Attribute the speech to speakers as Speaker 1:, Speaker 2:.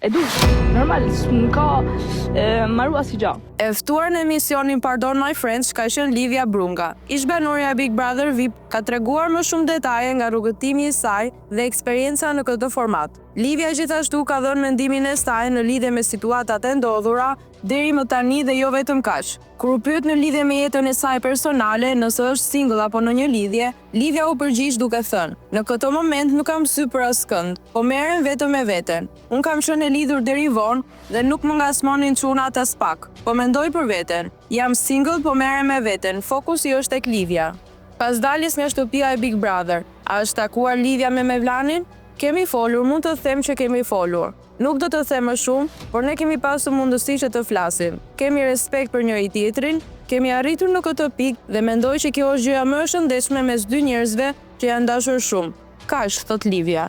Speaker 1: E du, normal, s'ka marrua si gjë.
Speaker 2: E ftuar në emisionin Pardon My Friends ka qenë Livia Brunga. Ish banorja e Big Brother VIP ka treguar më shumë detaje nga rrugëtimi i saj dhe eksperienca në këtë format. Livia gjithashtu ka dhënë mendimin e saj në lidhje me situatat e ndodhura deri më tani dhe jo vetëm kaq. Kur u pyet në lidhje me jetën e saj personale, nëse është single apo në një lidhje, Livia u përgjigj duke thënë: "Në këtë moment nuk kam sy për askënd, po merrem vetëm me veten. Unë kam qenë e lidhur deri vonë dhe nuk më ngasmonin çunat as pak. Po mendoj për veten. Jam single, po merrem me veten. Fokusi është tek Livia." Pas daljes nga shtëpia e Big Brother, a është takuar Livia me Mevlanin? Kemi folur, mund të them që kemi folur. Nuk do të them më shumë, por ne kemi pasur mundësi që të flasim. Kemi respekt për njëri tjetrin, kemi arritur në këtë pikë dhe mendoj që kjo është gjëja më e shëndetshme mes dy njerëzve që janë dashur shumë. Kaq, thot Livia.